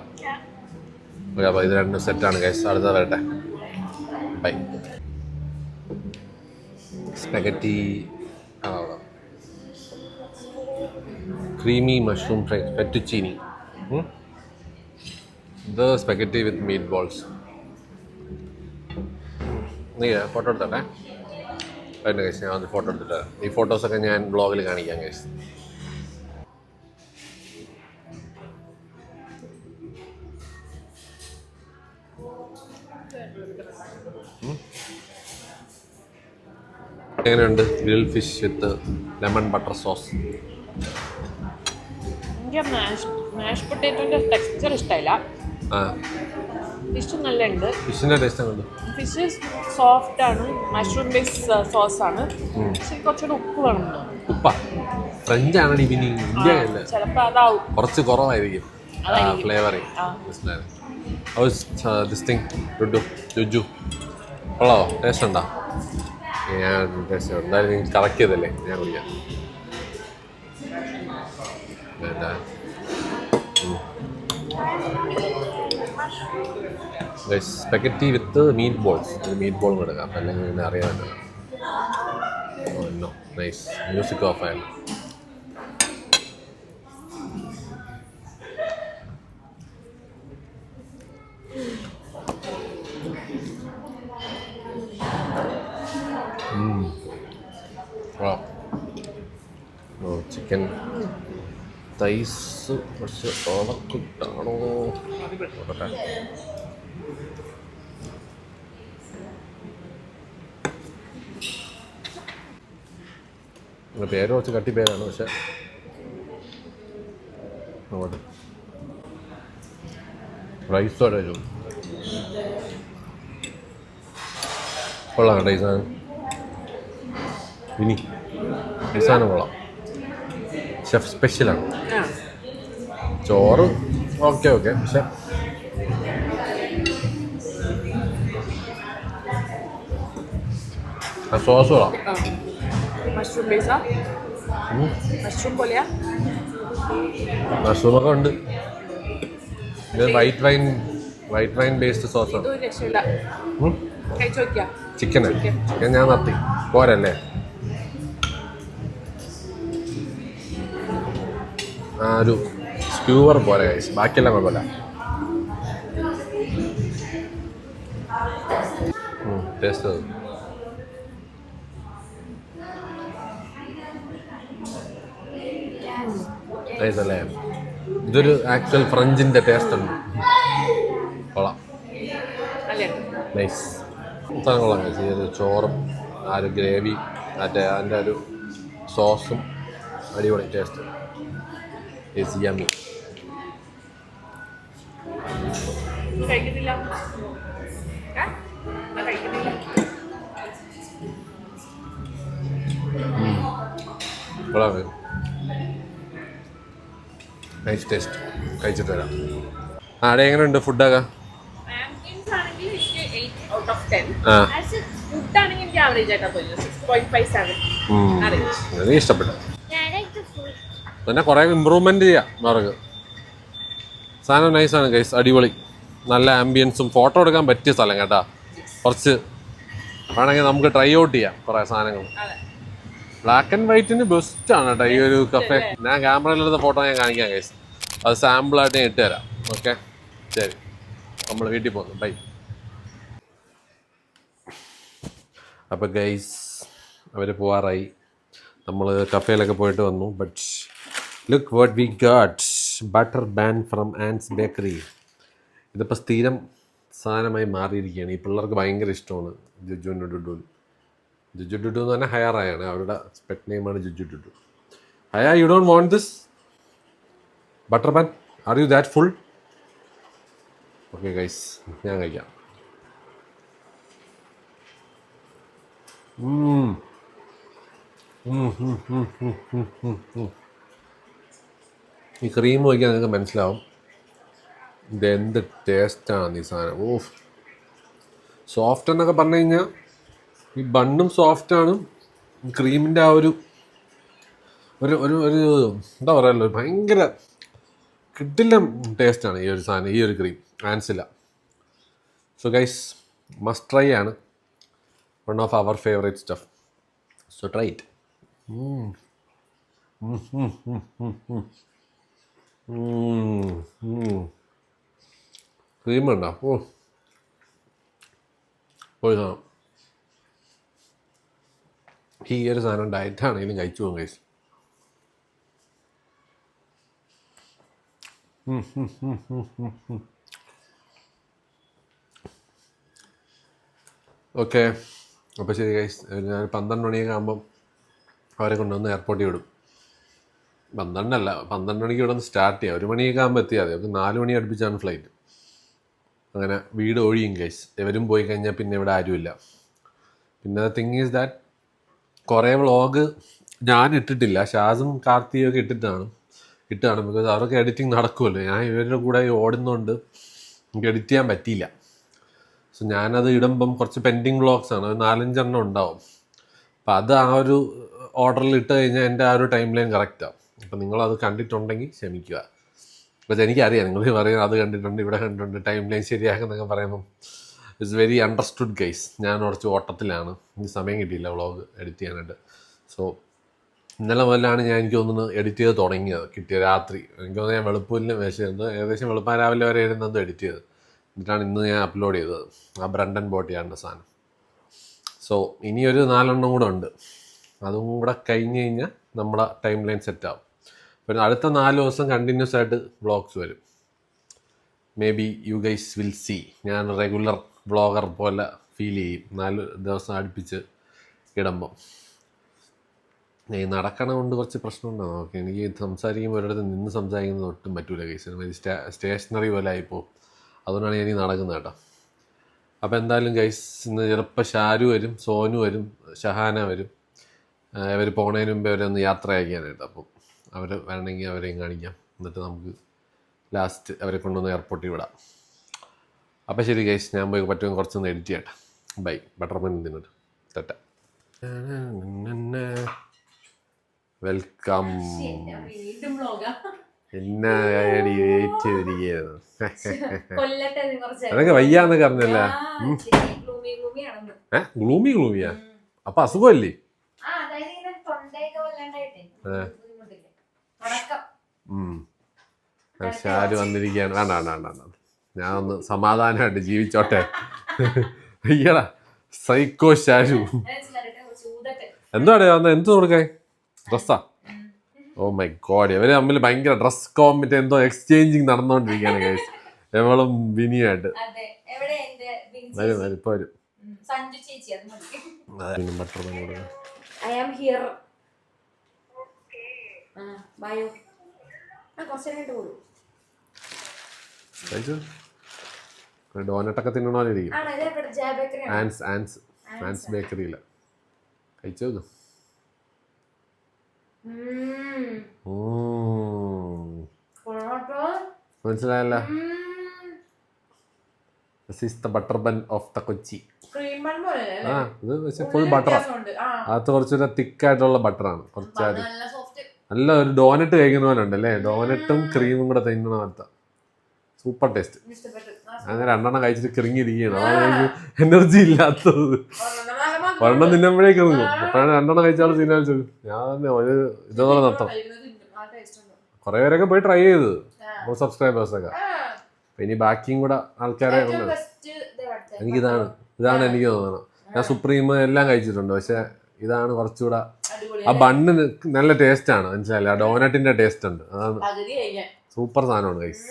ഓക്കെ, അപ്പോൾ ഇത് രണ്ട് സെറ്റാണ് ഗൈസ്. അടുത്ത വരട്ടെ. Bye. Spaghetti creamy mushroom fry fettuccine. ഇത് സ്പെഗറ്റി വിത്ത് മീറ്റ് ബോൾസ്. നീ ഫോട്ടോ എടുത്തോട്ടെ. അതിൻ്റെ കേസ് ഞാൻ ഫോട്ടോ എടുത്തിട്ട് ഈ ഫോട്ടോസൊക്കെ ഞാൻ ബ്ലോഗിൽ കാണിക്കാം കേസ്. എങ്ങനെയുണ്ട് ഗ്രിൽ ഫിഷ് വിത്ത് ലെമൺ ബട്ടർ സോസ്? എനിക്ക് മാഷ് പൊട്ടേറ്റോൻ്റെ ടെക്സ്ചർ ഇഷ്ടമില്ല. ആ ഫിഷ് നല്ല ഉണ്ട്. ഫിഷിൻ്റെ ടേസ്റ്റ് ഉണ്ട്. ഫിഷ് സോഫ്റ്റ് ആണ്, മഷ്റൂം ബേസ്ഡ് സോസ് ആണ്. പക്ഷെ കുറച്ചുകൂടെ ഉപ്പ് വേണം. ഉപ്പ ഫ്രഞ്ച് ആണ് പിന്നെ ഇന്ത്യ അല്ല, ചിലപ്പോൾ അതാവും. കുറച്ച് കുറവായിരിക്കും ഫ്ലേവർ. രുജു കൊള്ളാവോ? ടേസ്റ്റ് ഉണ്ടോ? ഞാൻ ടേസ്റ്റ് എന്തായാലും നിങ്ങൾ കറക്റ്റ് ചെയ്തല്ലേ, ഞാൻ കുടിക്കാം. വേണ്ട spaghetti with meat balls. Meat ബോളും എടുക്കാം, അല്ലെങ്കിൽ പിന്നെ അറിയാമല്ലോ. നൈസ്. മ്യൂസിക് ഓഫ് ആയാലും ചിക്കൻ തൈസ് കുറച്ച് ഓവർകുക്ക്ഡാണോ നോക്കട്ടെ. പേര് കുറച്ച് കട്ടി പേരാണ്, പക്ഷെ നോക്കട്ടെ. റൈസോടെ ഒരു കൊള്ളാം കേട്ടോ ഈ സാധനം. ഇനി ഈ സാധനം കൊള്ളാം. ഷെഫ് സ്പെഷ്യലാണ്. ചോറ് ഓക്കെ പക്ഷെ ആ സോസ് കൊള്ളാം. മഷ്റൂം ബേസാ? മഷ്റൂം പോലെയാ? മഷ്റൂമൊക്കെ ഉണ്ട്. ഇത് വൈറ്റ് വൈൻ ബേസ്ഡ് സോസാണ്. ഇതൊരു രക്ഷയില്ല. കഴിച്ചു നോക്കിയാ? ചിക്കൻ ഞാൻ നിർത്തി പോരല്ലേ. ആ ഒരു സ്ക്യൂവർ പോലെ ബാക്കിയെല്ലാം കുഴപ്പമില്ല. ടേസ്റ്റ് നൈസ് അല്ലേ? ഇതൊരു ആക്ച്വൽ ഫ്രഞ്ചിൻ്റെ ടേസ്റ്റ് ഉണ്ട്. കൊള്ളാം, നൈസ് സാധനം കൊള്ളാം. ഈ ഒരു ചോറും ആ ഒരു ഗ്രേവി അതിൻ്റെ ഒരു സോസും അടിപൊളി ടേസ്റ്റ്. Is yummy. കഴിക്കുന്നില്ല? കൊള്ളാം, നൈസ് ടേസ്റ്റ്. കഴിച്ചിട്ട് വരാം. അവിടെ എങ്ങനെയുണ്ട് ഫുഡൊക്കെ? എനിക്ക് ഇഷ്ടപ്പെട്ടു. പിന്നെ കുറേ ഇമ്പ്രൂവ്മെന്റ് ചെയ്യാം അവർക്ക്. സാധനം നൈസാണ് ഗൈസ്, അടിപൊളി. നല്ല ആംബിയൻസും ഫോട്ടോ എടുക്കാൻ പറ്റിയ സ്ഥലം കേട്ടാ. കുറച്ച് വേണമെങ്കിൽ നമുക്ക് ട്രൈ ഔട്ട് ചെയ്യാം കുറേ സാധനങ്ങൾ. ബ്ലാക്ക് ആൻഡ് വൈറ്റിന് ബെസ്റ്റാണ് കേട്ടോ ഈ ഒരു കഫേ. ഞാൻ ക്യാമറയിലെടുത്ത ഫോട്ടോ ഞാൻ കാണിക്കാം ഗൈസ്. അത് സാമ്പിളായിട്ട് ഞാൻ ഇട്ടുതരാം. ഓക്കെ ശരി, നമ്മൾ വീട്ടിൽ പോകുന്നു. ബൈ. അപ്പോൾ ഗൈസ് അവർ പോവാറായി. നമ്മൾ കഫേയിലൊക്കെ പോയിട്ട് വന്നു. But look what we got. Butter bun from Ann's bakery. ഇതിപ്പോൾ സ്ഥിരം സാധനമായി മാറിയിരിക്കുകയാണ്. ഈ പിള്ളേർക്ക് ഭയങ്കര ഇഷ്ടമാണ് ജുജു ഡുഡു. ജുജു ഡുഡു എന്ന് പറഞ്ഞാൽ ഹയാറായാണ് അവരുടെ പെറ്റ് നെയിമാണ് Juju Dudu. Haya, you don't want this butter bun? Are you that full? Okay guys, ഞാൻ കഴിക്കാം. ഈ ക്രീം നോക്കിയാൽ നിങ്ങൾക്ക് മനസ്സിലാവും ഇതെന്ത് ടേസ്റ്റാണ് ഈ സാധനം. ഓഫ്, സോഫ്റ്റ് എന്നൊക്കെ പറഞ്ഞു കഴിഞ്ഞാൽ ഈ ബണ്ണും സോഫ്റ്റാണ്. ക്രീമിൻ്റെ ആ ഒരു ഒരു ഒരു ഒരു എന്താ പറയുക, ഭയങ്കര കിടിലം ടേസ്റ്റാണ് ഈ ഒരു സാധനം, ഈ ഒരു ക്രീം. ആൻസില്ല. സോ ഗൈസ് മസ്റ്റ് ട്രൈ ആണ്. വൺ ഓഫ് അവർ favourite stuff. So try it. Cream ഉണ്ടോ? പോയി സാധനം. ഈ ഒരു സാധനം ഡയറ്റാണെങ്കിലും കഴിച്ചു പോകും ഗൈസ്. ഓക്കെ, അപ്പോൾ ശരി ഗൈസ്, ഞാൻ 12 മണിയൊക്കെ ആകുമ്പം അവരെ കൊണ്ടുവന്ന് എയർപോർട്ടിൽ വിടും. 12 മണിക്ക് ഇവിടെ നിന്ന് സ്റ്റാർട്ട് ചെയ്യാം. 1 മണിയൊക്കെ ആകുമ്പോൾ എത്തിയാൽ മതി. 4 മണി അടുപ്പിച്ചാണ് ഫ്ലൈറ്റ്. അങ്ങനെ വീട് ഒഴിയും ഗൈസ്. ഇവരും പോയി കഴിഞ്ഞാൽ പിന്നെ ഇവിടെ ആരുമില്ല. പിന്നെ തിങ് ഈസ് ദാറ്റ് കുറേ വ്ളോഗ് ഞാൻ ഇട്ടിട്ടില്ല, ഷാസും കാർത്തിയൊക്കെ ഇട്ടാണ് ബിക്കോസ് അവർക്ക് എഡിറ്റിംഗ് നടക്കുമല്ലോ. ഞാൻ ഇവരുടെ കൂടെ ഓടുന്നതുകൊണ്ട് എനിക്ക് എഡിറ്റ് ചെയ്യാൻ പറ്റിയില്ല. സോ ഞാനത് ഇടുമ്പം കുറച്ച് പെൻഡിങ് വ്ളോഗ്സാണ്, 4-5 എണ്ണം ഉണ്ടാവും. അപ്പം അത് ആ ഒരു ഓർഡറിൽ ഇട്ട് കഴിഞ്ഞാൽ എൻ്റെ ആ ഒരു ടൈം ലൈൻ കറക്റ്റാവും. അപ്പം നിങ്ങളത് കണ്ടിട്ടുണ്ടെങ്കിൽ ക്ഷമിക്കുക. ബട്ട് എനിക്കറിയാം നിങ്ങൾ പറയുന്നത് അത് കണ്ടിട്ടുണ്ട്, ഇവിടെ കണ്ടിട്ടുണ്ട്, ടൈം ലൈൻ ശരിയാക്കുന്നൊക്കെ പറയുമ്പം ഇറ്റ്സ് വെരി അണ്ടർസ്റ്റുഡ് ഗൈസ്. ഞാൻ കുറച്ച് ഓട്ടത്തിലാണ്, എനിക്ക് സമയം കിട്ടിയില്ല വ്ളോഗ് എഡിറ്റ് ചെയ്യാനായിട്ട്. സോ ഇന്നലെ മുതലാണ് എനിക്ക് തോന്നുന്നു എഡിറ്റ് ചെയ്ത് തുടങ്ങിയത്. കിട്ടിയ രാത്രി എനിക്ക് തോന്നുന്നു ഞാൻ വെളുപ്പിലും വേശിരുന്നത്, ഏകദേശം വെളുപ്പാൻ രാവിലെ വരെ ഇരുന്നത് എഡിറ്റ് ചെയ്ത്. എന്നിട്ടാണ് ഇന്ന് ഞാൻ അപ്ലോഡ് ചെയ്തത്, ആ ബ്രണ്ടൻ ബോട്ടിയാണ് സാധനം. സോ ഇനിയൊരു 4 എണ്ണം കൂടെ ഉണ്ട്. അതും കൂടെ കഴിഞ്ഞ് കഴിഞ്ഞാൽ നമ്മുടെ ടൈം ലൈൻ സെറ്റാവും. പിന്നെ അടുത്ത 4 ദിവസം കണ്ടിന്യൂസ് ആയിട്ട് വ്ളോഗ്സ് വരും. Maybe you guys will see. ഞാൻ റെഗുലർ വ്ളോഗർ പോലെ ഫീൽ ചെയ്യും 4 ദിവസം അടുപ്പിച്ച് ഇടുമ്പം. ഈ നടക്കണ കൊണ്ട് കുറച്ച് പ്രശ്നമുണ്ടോ നോക്കി. എനിക്ക് സംസാരിക്കുമ്പോൾ ഒരിടത്ത് നിന്ന് സംസാരിക്കുന്നത് ഒട്ടും പറ്റൂല ഗൈസ്. സ്റ്റേഷനറി പോലെ ആയിപ്പോവും. അതുകൊണ്ടാണ് ഞാൻ ഈ നടക്കുന്നത് കേട്ടോ. അപ്പോൾ എന്തായാലും ഗൈസ് ഇന്ന് ചിലപ്പോൾ ഷാരു വരും, സോനു വരും, ഷഹാന വരും. ഇവർ പോണതിന് മുമ്പേ അവരൊന്ന് യാത്ര അയക്കാനായിട്ട്. അപ്പം അവർ വേണമെങ്കിൽ അവരെയും കാണിക്കാം. എന്നിട്ട് നമുക്ക് ലാസ്റ്റ് അവരെ കൊണ്ടുവന്ന് എയർപോർട്ടിൽ വിടാം. അപ്പോൾ ശരി ഗൈസ്, ഞാൻ പോയി പറ്റുമെങ്കിൽ കുറച്ചൊന്ന് എഡിറ്റ് ചെയ്യട്ടെ. ബൈ. ബട്ടർമൻ തിന്നിട്ട് തെറ്റ. വെൽക്കം. എന്നാ വെയിറ്റ് ചെയ്തിരിക്കുകയായിരുന്നു. അതൊക്കെ വയ്യാന്നൊക്കെ അറിഞ്ഞല്ലേ. ഗ്ലൂമിയാ? അപ്പൊ അസുഖമല്ലേ? ഷാരു വന്നിരിക്കുകയാണ്. വേണ്ട, ഞാൻ ഒന്ന് സമാധാനമായിട്ട് ജീവിച്ചോട്ടെ. അയ്യടാ സൈക്കോ ഷാരു. എന്താണ് എന്ത് കൊടുക്കാൻ? ഡ്രസ്സാ? ഓ മൈ ഗോഡ്, ഇവര് തമ്മിൽ ഭയങ്കര ഡ്രസ് കോമ്പറ്റ് എന്തോ എക്സ്ചേഞ്ചിങ് നടന്നുകൊണ്ടിരിക്കുകയാണ് ഗൈസ്. എവളും വിനിയായിട്ട് വരും. ഇപ്പൊ വരും. ഡോനട്ടൊക്കെ തിന്നണോലിരിക്കും. ആൻസ് ബേക്കറിയില്ല. കഴിച്ചോ? മനസ്സിലായല്ലോ. This is the butter bun of the Kochi. ഇത് പക്ഷെ ഫുൾ ബട്ടറാ. അത് കുറച്ചൊരു തിക്കായിട്ടുള്ള ബട്ടറാണ്. കുറച്ചാണ് നല്ല ഒരു ഡോനറ്റ് കഴിക്കുന്ന പോലെ ഉണ്ടല്ലേ. ഡോനറ്റും ക്രീമും കൂടെ തിന്നണ പോലത്തെ സൂപ്പർ ടേസ്റ്റ്. അങ്ങനെ 2 എണ്ണം കഴിച്ചിട്ട് കിറങ്ങിയിരിക്കുകയാണ്. അതാണ് എനിക്ക് എനർജി ഇല്ലാത്തത്. 1 എണ്ണം തിന്നുമ്പോഴേക്ക് ഇറങ്ങും. അപ്പോഴാണ് 2 എണ്ണം കഴിച്ചാൽ തിന്നാൻ ചോദിക്കും. ഞാൻ തന്നെ ഒരു ഇതുപോലെ നിർത്തണം. കുറെ പേരൊക്കെ പോയി ട്രൈ ചെയ്ത് സബ്സ്ക്രൈബേഴ്സൊക്കെ. ഇനി ബാക്കിയും കൂടെ ആൾക്കാരെ ഉണ്ട്. ഇതാണ് എനിക്ക് തോന്നുന്നത്. ഞാൻ സുപ്രീം എല്ലാം കഴിച്ചിട്ടുണ്ട്, പക്ഷെ ഇതാണ് കുറച്ചുകൂടെ. ആ ബണ്ണിന് നല്ല ടേസ്റ്റ് ആണ്, മനസ്സിലായില്ല. ആ ഡോനറ്റിന്റെ ടേസ്റ്റ് ഉണ്ട്. അതാണ് സൂപ്പർ സാധനമാണ് ഗൈസ്.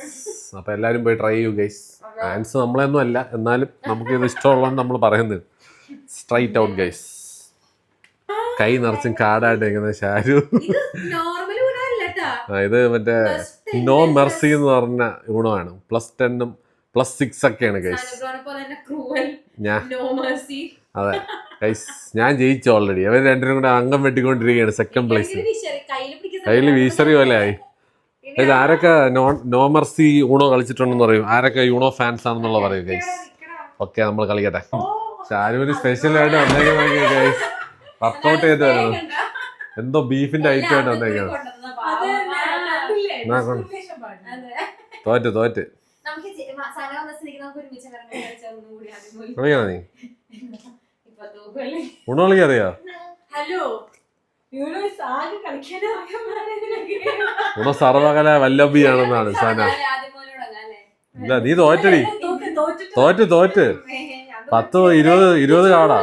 അപ്പൊ എല്ലാരും പോയി ട്രൈ ചെയ്യൂ ഗൈസ്. ആൻസ് നമ്മളെയൊന്നും അല്ല, എന്നാലും നമുക്ക് ഇത് ഇഷ്ടമുള്ളതാണ് നമ്മൾ പറയുന്നത്. Straight out guys. കൈ നിറച്ചും കാടായിട്ട് ഇരിക്കുന്ന ഷാരു. ഇത് മറ്റേ നോ മെർസി എന്ന് പറഞ്ഞ ഗുണമാണ്. +10 +6 ഒക്കെയാണ് ഗൈസ്. അതെ ഗൈസ്, ഞാൻ ജയിച്ചു ഓൾറെഡി. അവർ 2 കൂടെ അംഗം വെട്ടിക്കൊണ്ടിരിക്കുകയാണ്. Second place. കയ്യിൽ വീശറി പോലെ ആയി. ആരൊക്കെ നോ മെർസി യൂണോ കളിച്ചിട്ടുണ്ടെന്ന് പറയും. ആരൊക്കെ യൂണോ ഫാൻസ് ആണെന്നുള്ള പറയും ഗൈസ്. ഓക്കെ, നമ്മൾ കളിക്കട്ടെ. ഷാരുവിന് സ്പെഷ്യലായിട്ട് വന്നേക്കുന്ന ഗൈസ് വർക്കൗട്ട് ചെയ്ത് വരണം. എന്തോ ബീഫിന്റെ ഐറ്റം ആയിട്ട് വന്നേക്കാണ്. തോറ്റ് കളിക്കണോ നീ? ഊണ കളിക്കാൻ അറിയാ? ഊണ സർവകല വല്ലഭിയാണെന്നാണ് സാന. ഇല്ല, നീ തോറ്റടി. തോറ്റ് 10-20 കാടാ.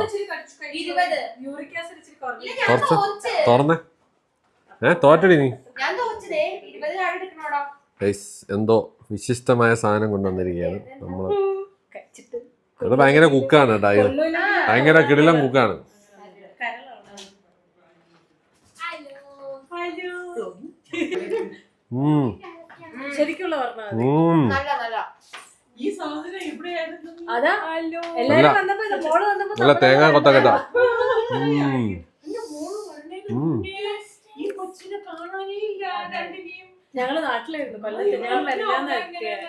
കുറച്ച് തുറന്നേ. തോറ്റടി നീ. എന്തോ വിശിഷ്ടമായ സാധനം കൊണ്ടുവന്നിരിക്കുകയാണ് നമ്മള്. അത് ഭയങ്കര കുക്കാണ് കേട്ടോ. ഭയങ്കര കിടിലം കുക്കാണ്. ശരിക്കുള്ള നല്ല തേങ്ങ കൊത്തക്കട്ട. ഞങ്ങള് നാട്ടിലായിരുന്നു കൊല്ലത്ത്.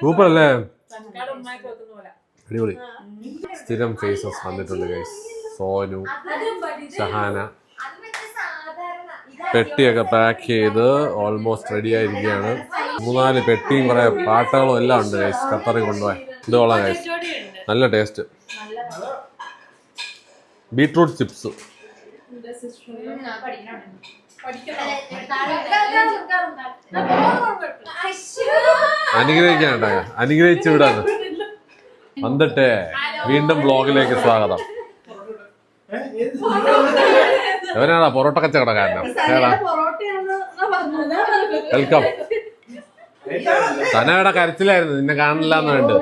സൂപ്പർ അല്ലേ? അടിപൊളി. സ്ഥിരം ഫേസസ് വന്നിട്ടുണ്ട് ഗൈസ്. സോനു, ഷഹാന. പെട്ടിയൊക്കെ പാക്ക് ചെയ്ത് ഓൾമോസ്റ്റ് റെഡി ആയിരിക്കുകയാണ്. 3-4 പെട്ടിയും കുറെ പാട്ടകളും എല്ലാം ഉണ്ട് ഗൈസ്. ഖത്തറിൽ കൊണ്ടുപോയി ഇത് കൊള്ളാം ഗൈസ്. നല്ല ടേസ്റ്റ്. Beetroot chips. അനുഗ്രഹിക്കാനുണ്ടാ, അനുഗ്രഹിച്ചു വിടാണ്. വന്നിട്ടേ വീണ്ടും ബ്ലോഗിലേക്ക് സ്വാഗതം. എവനാടാ പൊറോട്ട കച്ചവടക്കാരനാ? വെൽക്കം. തനയുടെ കരച്ചിലായിരുന്നു നിന്നെ കാണില്ലാന്ന് വേണ്ട.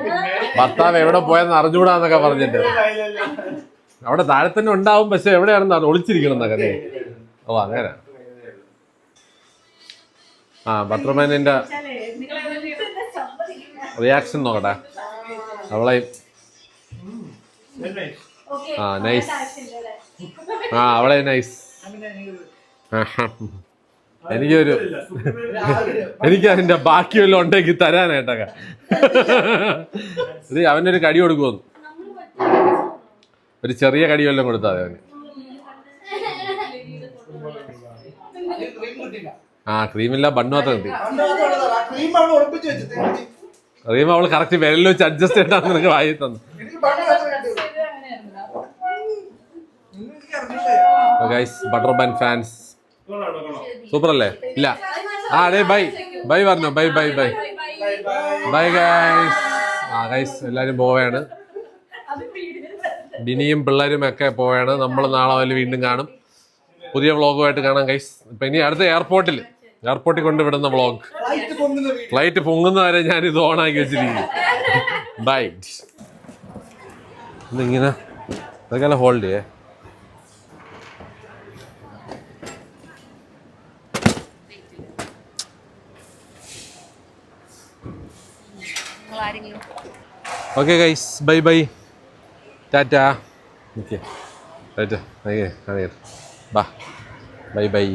ഭർത്താവ് എവിടെ പോയെന്ന് അറിഞ്ഞുകൂടാന്നൊക്കെ പറഞ്ഞിട്ട്. അവിടെ താഴെ തന്നെ ഉണ്ടാവും, പക്ഷെ എവിടെയാണെന്ന് ഒളിച്ചിരിക്കണം എന്നൊക്കെ. ഓ അങ്ങനെ. ബട്ടർമാനിന്റെ റിയാക്ഷൻ നോക്കട്ടെ. അവളെ നൈസ്. അവളെ നൈസ്. എനിക്ക് അതിന്റെ ബാക്കി വല്ലതും ഉണ്ടെങ്കിൽ തരാനായിട്ടൊക്കെ. ഇത് അവനൊരു കടി കൊടുക്കുമെന്ന്, ഒരു ചെറിയ കടി വല്ലതും കൊടുത്താൽ അവന്. ക്രീമില്ല, ബണ്ണ് മാത്രം കിട്ടി. ക്രീം അവള് കറക്റ്റ് വിരലിൽ വെച്ച് അഡ്ജസ്റ്റ് ചെയ്തിട്ടാണ് നിനക്ക് വായി തന്നു. ബട്ടർ ബൺ ഫാൻസ് സൂപ്പർ അല്ലേ? ഇല്ല അതെ ബൈ ബൈ പറഞ്ഞോ. Bye bye bye bye guys. Guys എല്ലാരും പോവുകയാണ്. ബിനിയും പിള്ളേരും ഒക്കെ പോവുകയാണ്. നമ്മൾ നാളെ വല്ല വീണ്ടും കാണും. പുതിയ വ്ളോഗുമായിട്ട് കാണാം ഗൈസ്. ഇപ്പൊ ഇനി അടുത്ത എയർപോർട്ടിൽ കൊണ്ടുവിടുന്ന വ്ളോഗ്. ഫ്ലൈറ്റ് പൊങ്ങുന്നവരെ ഞാൻ ഇത് ഓണാക്കി വെച്ചിരിക്കുന്നു. ബൈ. ഇങ്ങനെ ഇതൊക്കെ ഹോൾഡ് ചെയ്യേ. Okay guys, bye bye, Tata. Okay Tata. ബാ ബൈ ബൈ.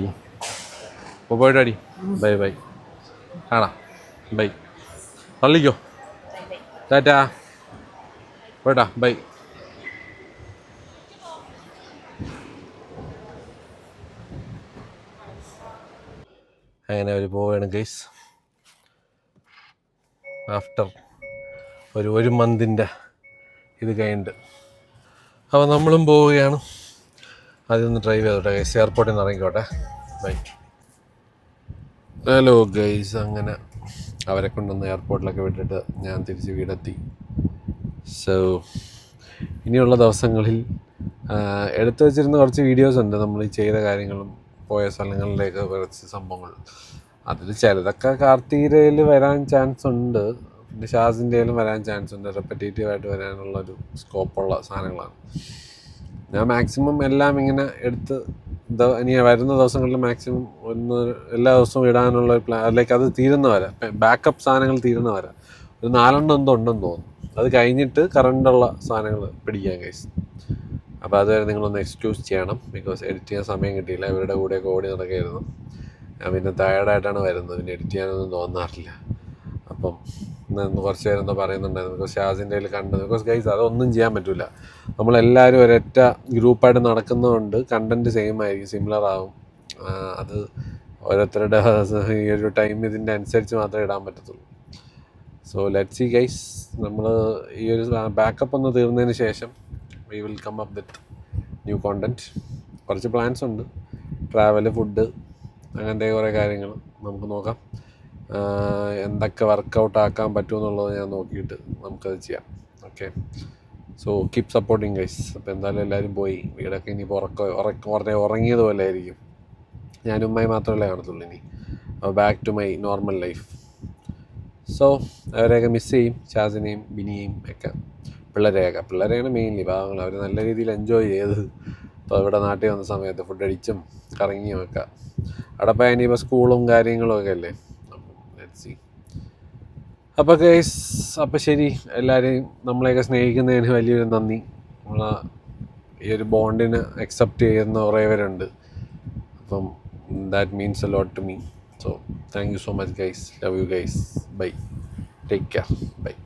പോയിട്ട് അടി. Bye bye. കാണാം. ബൈ. തള്ളിക്കോ. ടാറ്റാ. പോയിട്ടാ. ബൈ. അങ്ങനെ അവർ പോവുകയാണ് ഗൈസ്. ആഫ്റ്റർ ഒരു മന്തിൻ്റെ ഇത് കഴിഞ്ഞിട്ട്. അപ്പോൾ നമ്മളും പോവുകയാണ്. അതൊന്ന് ഡ്രൈവ് ചെയ്തോട്ടെ ഗൈസ്. എയർപോർട്ടിൽ നിന്ന് ഇറങ്ങിക്കോട്ടെ. ബൈ. Hello guys. അങ്ങനെ അവരെ കൊണ്ടൊന്ന് എയർപോർട്ടിലൊക്കെ വിട്ടിട്ട് ഞാൻ തിരിച്ച് വീടെത്തി. സോ ഇനിയുള്ള ദിവസങ്ങളിൽ എടുത്തു വച്ചിരുന്ന കുറച്ച് വീഡിയോസ് ഉണ്ട്. നമ്മൾ ഈ ചെയ്ത കാര്യങ്ങളും പോയ സ്ഥലങ്ങളിലേക്ക് കുറച്ച് സംഭവങ്ങൾ. അതിൽ ചിലതൊക്കെ കാർത്തികയിൽ വരാൻ ചാൻസ് ഉണ്ട്, പിന്നെ ഷാസിൻ്റെയിലും വരാൻ ചാൻസ് ഉണ്ട്. റെപ്പറ്റേറ്റീവായിട്ട് വരാനുള്ളൊരു സ്കോപ്പുള്ള സാധനങ്ങളാണ്. ഞാൻ മാക്സിമം എല്ലാം ഇങ്ങനെ എടുത്ത് ഇനി വരുന്ന ദിവസങ്ങളിൽ മാക്സിമം എല്ലാ ദിവസവും ഇടാനുള്ള ഒരു പ്ലാൻ. അതിലേക്ക് അത് തീരുന്ന വരെ, ബാക്കപ്പ് സാധനങ്ങൾ തീരുന്ന വരെ ഒരു 4 എന്തോ ഉണ്ടെന്ന് തോന്നുന്നു. അത് കഴിഞ്ഞിട്ട് കറണ്ടുള്ള സാധനങ്ങൾ പിടിക്കാൻ ഗൈസ്. അപ്പോൾ അതുവരെ നിങ്ങളൊന്ന് എക്സ്ക്യൂസ് ചെയ്യണം. ബിക്കോസ് എഡിറ്റ് ചെയ്യാൻ സമയം കിട്ടിയില്ല. ഇവരുടെ കൂടെയൊക്കെ ഓടി നടക്കുകയായിരുന്നു. ഞാൻ പിന്നെ ടയേർഡായിട്ടാണ് വരുന്നത്. പിന്നെ എഡിറ്റ് ചെയ്യാനൊന്നും തോന്നാറില്ല. അപ്പം ഇന്ന് കുറച്ച് പേരെന്തോ പറയുന്നുണ്ടായിരുന്നു. ബിക്കോസ് ഷാസിൻ്റെ കണ്ടത്. ബിക്കോസ് ഗൈസ് അതൊന്നും ചെയ്യാൻ പറ്റില്ല. നമ്മളെല്ലാവരും ഒരൊറ്റ ഗ്രൂപ്പായിട്ട് നടക്കുന്നതുകൊണ്ട് കണ്ടൻറ്റ് സെയിം ആയിരിക്കും, സിമിലർ ആവും. അത് ഓരോരുത്തരുടെ ഈ ഒരു ടൈം ഇതിൻ്റെ അനുസരിച്ച് മാത്രമേ ഇടാൻ പറ്റത്തുള്ളൂ. So let's see guys. നമ്മൾ ഈ ഒരു ബാക്കപ്പ് ഒന്ന് തീർന്നതിന് ശേഷം we will come up with new content. കുറച്ച് പ്ലാൻസ് ഉണ്ട്. ട്രാവൽ, ഫുഡ്, അങ്ങനത്തെ കുറേ കാര്യങ്ങൾ നമുക്ക് നോക്കാം. എന്തൊക്കെ വർക്കൗട്ട് ആക്കാൻ പറ്റുമെന്നുള്ളത് ഞാൻ നോക്കിയിട്ട് നമുക്കത് ചെയ്യാം. Okay, so keep supporting guys. അപ്പോൾ എന്തായാലും എല്ലാവരും പോയി. വീടൊക്കെ ഇനിയിപ്പോൾ ഉറങ്ങിയതുപോലെ ആയിരിക്കും. ഞാനും ഉമ്മയും മാത്രമല്ലേ കാണത്തുള്ളൂ ഇനി. Back to my normal life. So അവരെയൊക്കെ മിസ് ചെയ്യും, ഷാസിനെയും ബിനിയെയും ഒക്കെ. പിള്ളേരെയാണ് മെയിൻലി പാവങ്ങൾ. അവർ നല്ല രീതിയിൽ എൻജോയ് ചെയ്ത് ഇപ്പോൾ ഇവിടെ നാട്ടിൽ വന്ന സമയത്ത് ഫുഡ് അടിച്ചും കറങ്ങിയും ഒക്കെ. അവിടെ പോയാൽ ഇനിയിപ്പോൾ സ്കൂളും കാര്യങ്ങളും ഒക്കെ അല്ലേ. അപ്പോൾ ഗൈസ്, അപ്പോൾ ശരി, എല്ലാവരെയും നമ്മളെയൊക്കെ സ്നേഹിക്കുന്നതിന് വലിയൊരു നന്ദി. നമ്മളെ ഈ ഒരു ബോണ്ടിന് അക്സെപ്റ്റ് ചെയ്യുന്ന കുറേ പേരുണ്ട്. അപ്പം that means a lot to me. So thank you so much guys. Love you guys. Bye. Take care. By.